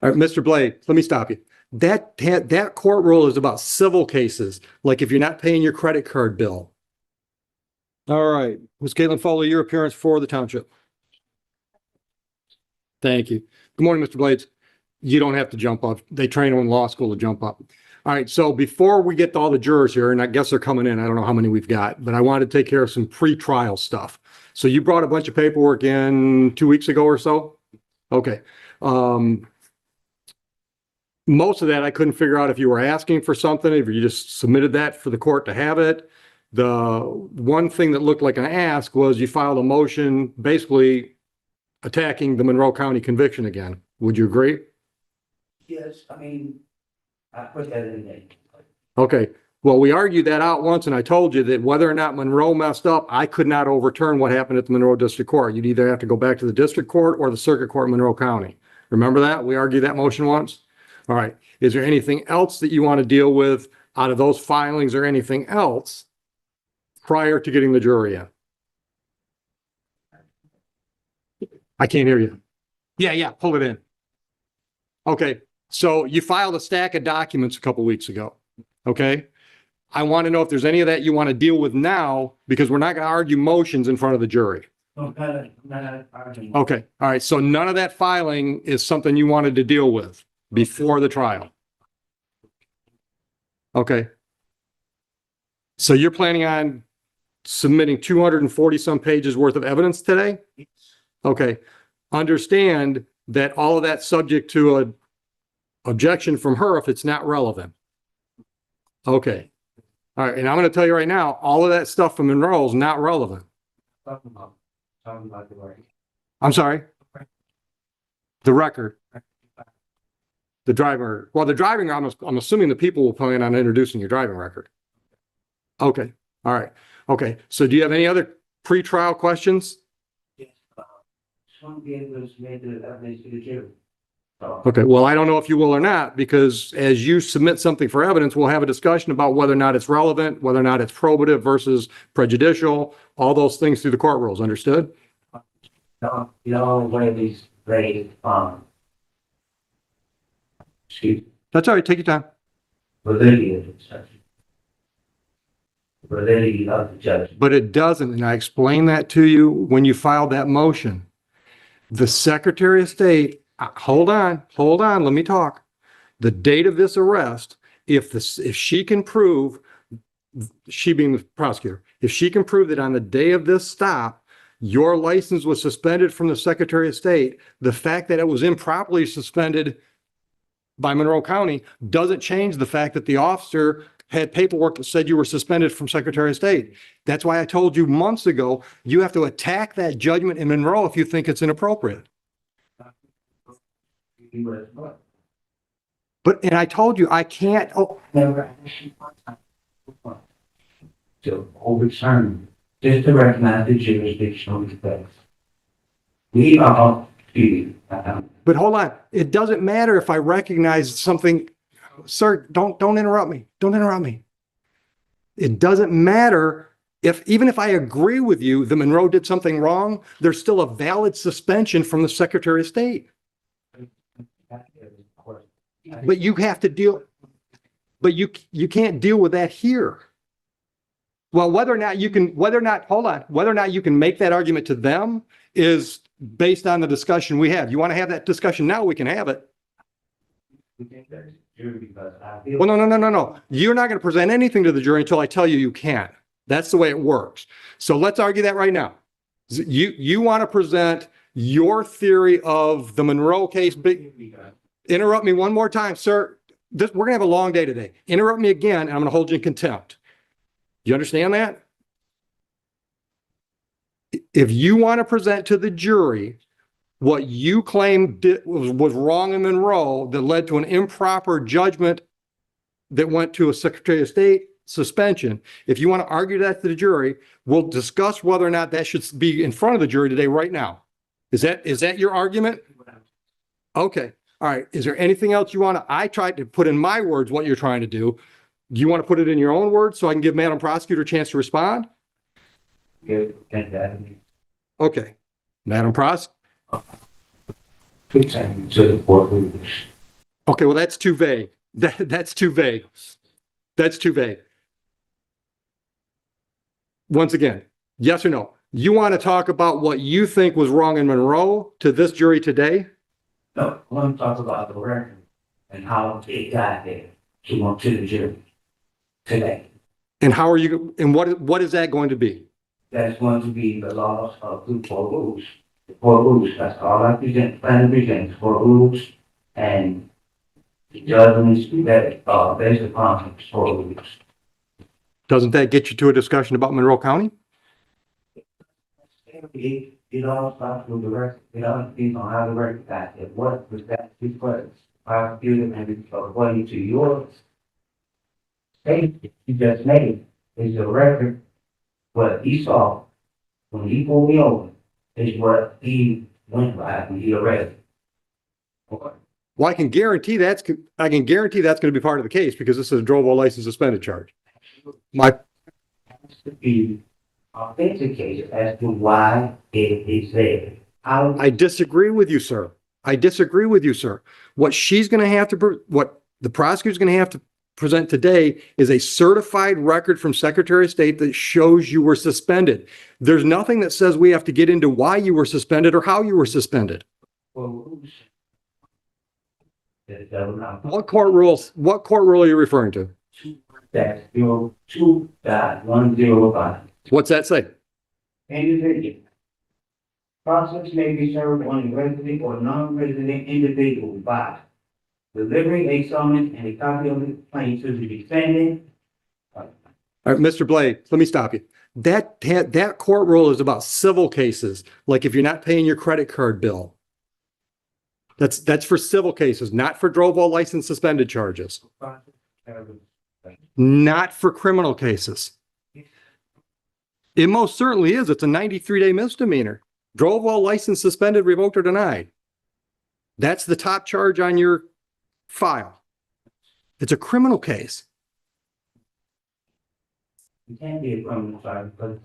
All right, Mr. Blade, let me stop you. That court rule is about civil cases, like if you're not paying your credit card bill. All right, Ms. Caitlin Foley, your appearance for the township. Thank you. Good morning, Mr. Blades. You don't have to jump up. They train them in law school to jump up. All right, so before we get to all the jurors here, and I guess they're coming in, I don't know how many we've got, but I wanted to take care of some pre-trial stuff. So you brought a bunch of paperwork in 2 weeks ago or so? Okay. Most of that I couldn't figure out if you were asking for something, if you just submitted that for the court to have it. The one thing that looked like an ask was you filed a motion basically attacking the Monroe County conviction again. Would you agree? Yes, I mean, I put that in there. Okay. Well, we argued that out once, and I told you that whether or not Monroe messed up, I could not overturn what happened at the Monroe District Court. You'd either have to go back to the District Court or the Circuit Court in Monroe County. Remember that? We argued that motion once? All right. Is there anything else that you want to deal with out of those filings or anything else prior to getting the jury in? I can't hear you. Yeah, pull it in. Okay. So you filed a stack of documents a couple weeks ago. Okay. I want to know if there's any of that you want to deal with now, because we're not going to argue motions in front of the jury. Okay, not arguing. Okay. All right. So none of that filing is something you wanted to deal with before the trial. Okay. So you're planning on submitting 240 some pages worth of evidence today? Okay. Understand that all of that's subject to a objection from her if it's not relevant. Okay. All right. And I'm going to tell you right now, all of that stuff from Monroe is not relevant. Talking about the work. I'm sorry. The record. The driver. Well, the driving, I'm assuming the people will plan on introducing your driving record. Okay. All right. Okay. So do you have any other pre-trial questions? Yes, just want to be able to submit the evidence to the jury. So, Okay. Well, I don't know if you will or not, because as you submit something for evidence, we'll have a discussion about whether or not it's relevant, whether or not it's probative versus prejudicial, all those things through the court rules. Understood? you know, one of these very, excuse me, That's all right. Take your time. validity of the judgment. Validity of the judgment. But it doesn't. And I explained that to you when you filed that motion. The Secretary of State, hold on, let me talk. The date of this arrest, if she can prove, she being the prosecutor, if she can prove that on the day of this stop, your license was suspended from the Secretary of State, the fact that it was improperly suspended by Monroe County doesn't change the fact that the officer had paperwork that said you were suspended from Secretary of State. That's why I told you months ago, you have to attack that judgment in Monroe if you think it's inappropriate. But, and I told you, I can't, Never actually to overturn, just to recognize the jurisdictional defense. We are, but hold on. It doesn't matter if I recognize something. Sir, don't interrupt me. Don't interrupt me. It doesn't matter even if I agree with you that Monroe did something wrong, there's still a valid suspension from the Secretary of State. But you have to deal, but you can't deal with that here. Well, whether or not you can make that argument to them is based on the discussion we have. You want to have that discussion now, we can have it. Well, no. You're not going to present anything to the jury until I tell you you can. That's the way it works. So let's argue that right now. You want to present your theory of the Monroe case. Interrupt me one more time, sir. We're going to have a long day today. Interrupt me again, and I'm going to hold you in contempt. You understand that? If you want to present to the jury what you claim was wrong in Monroe that led to an improper judgment that went to a Secretary of State suspension, if you want to argue that to the jury, we'll discuss whether or not that should be in front of the jury today, right now. Is that your argument? Okay. All right. Is there anything else you want to, I tried to put in my words what you're trying to do. Do you want to put it in your own words so I can give Madam Prosecutor a chance to respond? Okay. Madam Pros? To the court, Okay, well, that's too vague. That's too vague. That's too vague. Once again, yes or no? You want to talk about what you think was wrong in Monroe to this jury today? No, I want to talk about the record and how it got there to the jury today. And how are you, and what is that going to be? That's going to be the laws of the four rules. The four rules, that's all I plan to present, four rules and the judgments that are based upon the four rules. Doesn't that get you to a discussion about Monroe County? It all starts with the record. It all depends on how the record got there. What was that because prosecutor and according to your statement you just made is the record. What he saw when he pulled me over is what he went by when he arrested. Okay. Well, I can guarantee that's going to be part of the case because this is a drove while license suspended charge. My Has to be authenticated as to why it is there. I disagree with you, sir. I disagree with you, sir. What she's going to have to, what the prosecutor's going to have to present today is a certified record from Secretary of State that shows you were suspended. There's nothing that says we have to get into why you were suspended or how you were suspended. What court rule are you referring to? That's 02.105. What's that say? Individual. Process may be served on a resident or non-resident individual by delivering a summons and a copy of the claim to the defendant. All right, Mr. Blade, let me stop you. That court rule is about civil cases, like if you're not paying your credit card bill. That's for civil cases, not for drove while license suspended charges. Not for criminal cases. It most certainly is. It's a 93-day misdemeanor. Drove while license suspended, revoked, or denied. That's the top charge on your file. It's a criminal case. It can be a criminal charge, but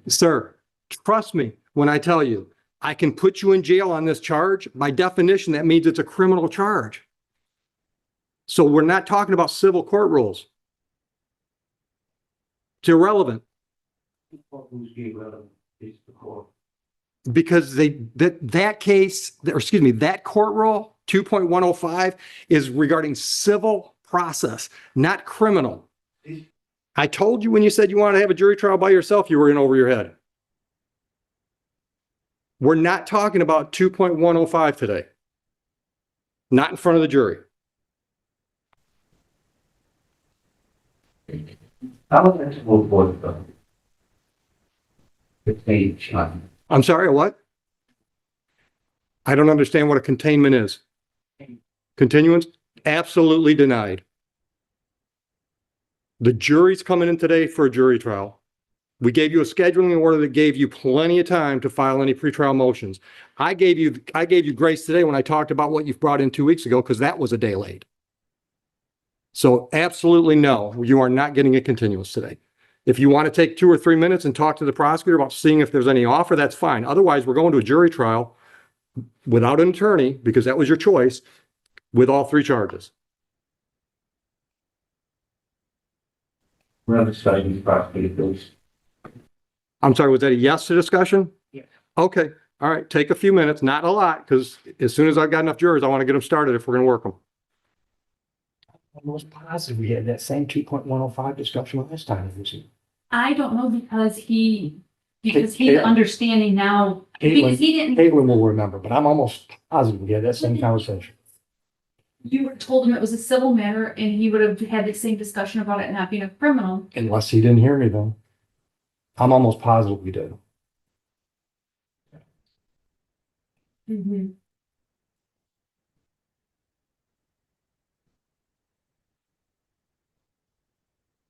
Sir, trust me when I tell you, I can put you in jail on this charge. By definition, that means it's a criminal charge. So we're not talking about civil court rules. It's irrelevant. Because that case, or excuse me, that court rule 2.105 is regarding civil process, not criminal. I told you when you said you wanted to have a jury trial by yourself, you were in over your head. We're not talking about 2.105 today. Not in front of the jury. I would like to move forward though. I'm sorry, what? I don't understand what a containment is. Continuance? Absolutely denied. The jury's coming in today for a jury trial. We gave you a scheduling order that gave you plenty of time to file any pretrial motions. I gave you grace today when I talked about what you've brought in 2 weeks ago because that was a day late. So absolutely no, you are not getting a continuance today. If you want to take 2 or 3 minutes and talk to the prosecutor about seeing if there's any offer, that's fine. Otherwise, we're going to a jury trial without an attorney because that was your choice with all 3 charges. We're not discussing the prosecutor, please. I'm sorry, was that a yes to discussion? Yes. Okay, all right, take a few minutes, not a lot, because as soon as I've got enough jurors, I want to get them started if we're going to work them. I'm almost positive we had that same 2.105 discussion last time. I don't know because he's Caitlin. understanding now, because he didn't, Caitlin will remember, but I'm almost positive we had that same conversation. you would have told him it was a civil matter and he would have had the same discussion about it not being a criminal. Unless he didn't hear me though. I'm almost positive we did. Mm-hmm.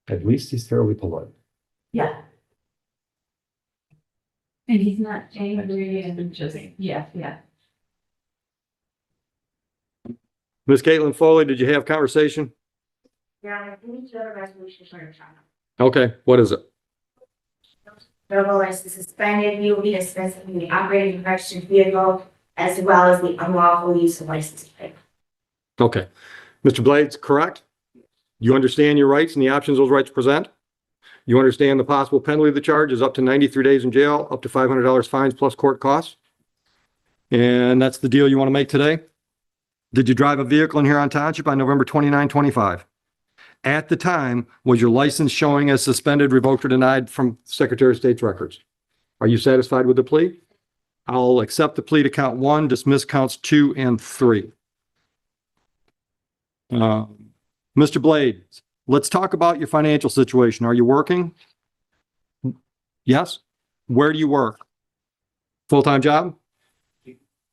At least he's fairly polite. Yeah. And he's not angry and just, yeah. Ms. Caitlin Foley, did you have conversation? Yeah, we need to have a resolution for your child. Okay, what is it? Drove license suspended, we will be dismissing the operating infraction vehicle as well as the unlawful use of license plate. Okay. Mr. Blades, correct? You understand your rights and the options those rights present? You understand the possible penalty of the charge is up to 93 days in jail, up to $500 fines plus court costs? And that's the deal you want to make today? Did you drive a vehicle in Huron Township on November 29, 25? At the time, was your license showing as suspended, revoked, or denied from Secretary of State's records? Are you satisfied with the plea? I'll accept the plea to count 1, dismiss counts 2 and 3. Mr. Blades, let's talk about your financial situation. Are you working? Yes? Where do you work? Full-time job?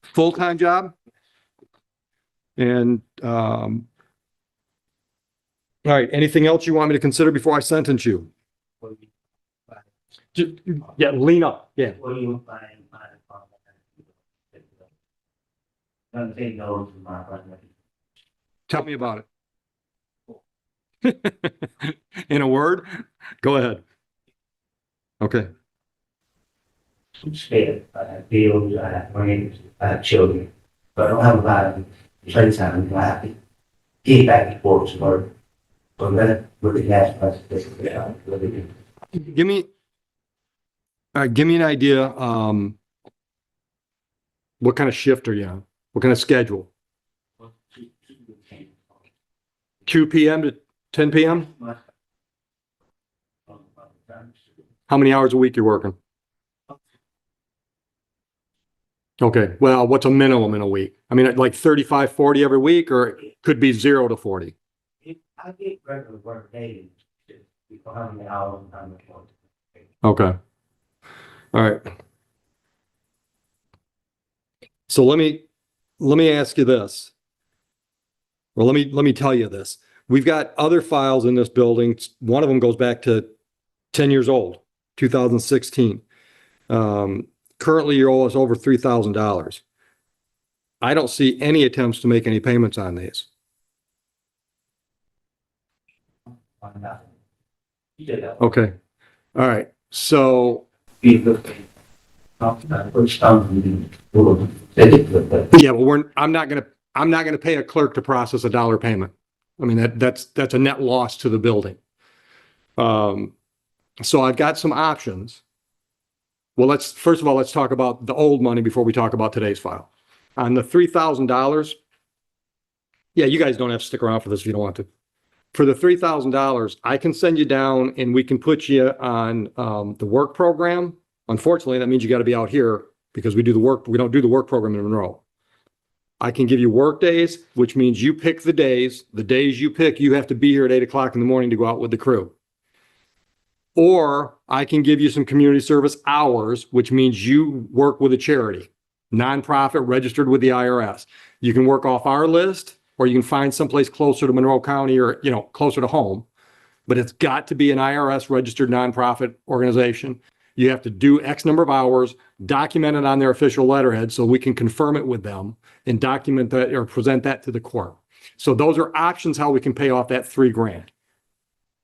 Full-time job? And, all right, anything else you want me to consider before I sentence you? Yeah, lean up, yeah. What do you find? Don't say no to my partner. Tell me about it. In a word? Go ahead. Okay. I'm scared. I have bills, I have friends, I have children, but I don't have a lot of playtime. I have to get back and forth to work. So that's what the gas prices are. Give me an idea, what kind of shift are you on? What kind of schedule? 2 p.m. to 10 p.m.? How many hours a week you're working? Okay, well, what's a minimum in a week? I mean, like 35, 40 every week, or it could be 0 to 40? I get regular work days, for how many hours I'm working. Okay. All right. So let me ask you this. Well, let me tell you this. We've got other files in this building. One of them goes back to 10 years old, 2016. Currently, you owe us over $3,000. I don't see any attempts to make any payments on these. Okay. All right. So yeah, but I'm not gonna pay a clerk to process a $1 payment. I mean, that's a net loss to the building. So I've got some options. Well, first of all, let's talk about the old money before we talk about today's file. On the $3,000, yeah, you guys don't have to stick around for this if you don't want to. For the $3,000, I can send you down and we can put you on the work program. Unfortunately, that means you got to be out here because we don't do the work program in Monroe. I can give you work days, which means you pick the days. The days you pick, you have to be here at 8 o'clock in the morning to go out with the crew. Or I can give you some community service hours, which means you work with a charity, nonprofit registered with the IRS. You can work off our list, or you can find someplace closer to Monroe County or, closer to home, but it's got to be an IRS registered nonprofit organization. You have to do X number of hours, document it on their official letterhead so we can confirm it with them and document that or present that to the court. So those are options how we can pay off that $3,000.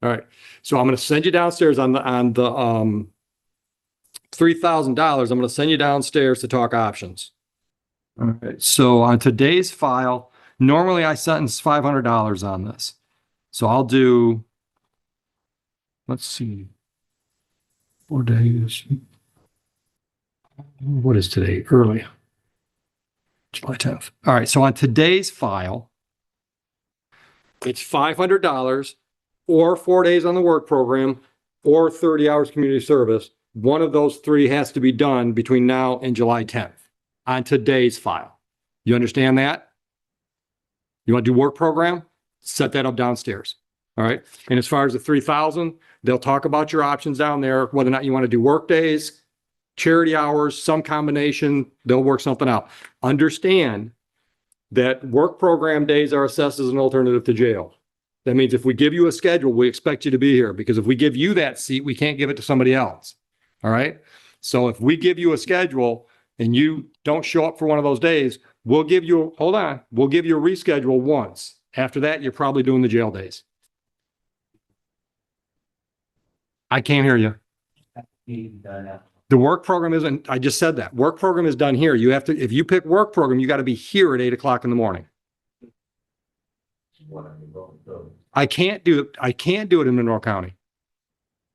All right. So I'm going to send you downstairs on the $3,000. I'm going to send you downstairs to talk options. All right. So on today's file, normally I sentence $500 on this. So I'll do, let's see, 4 days. What is today? Early. July 10th. All right. So on today's file, it's $500 or 4 days on the work program or 30 hours community service. One of those 3 has to be done between now and July 10th on today's file. You understand that? You want to do work program? Set that up downstairs. All right. And as far as the 3,000, they'll talk about your options down there, whether or not you want to do work days, charity hours, some combination, they'll work something out. Understand that work program days are assessed as an alternative to jail. That means if we give you a schedule, we expect you to be here, because if we give you that seat, we can't give it to somebody else. All right. So if we give you a schedule and you don't show up for one of those days, we'll give you, we'll give you a reschedule once. After that, you're probably doing the jail days. I can't hear you. The work program isn't, I just said that. Work program is done here. You have to, if you pick work program, you got to be here at 8 o'clock in the morning. what I'm going to do. I can't do it in Monroe County.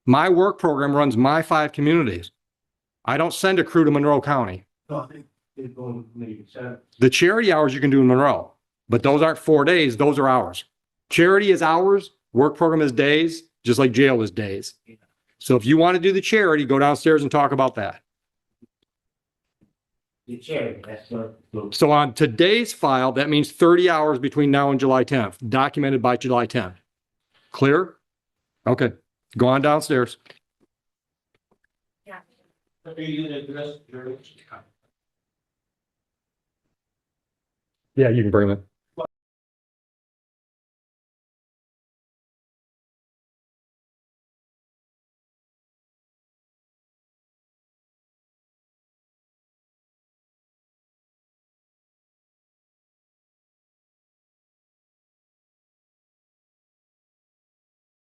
My work program runs my 5 communities. I don't send a crew to Monroe County. So I think it's going to make sense. The charity hours you can do in Monroe, but those aren't 4 days, those are hours. Charity is hours, work program is days, just like jail is days. So if you want to do the charity, go downstairs and talk about that. The charity, that's what. So on today's file, that means 30 hours between now and July 10th, documented by July 10th. Clear? Okay, go on downstairs. Yeah. Are you going to address your? Yeah, you can bring them in.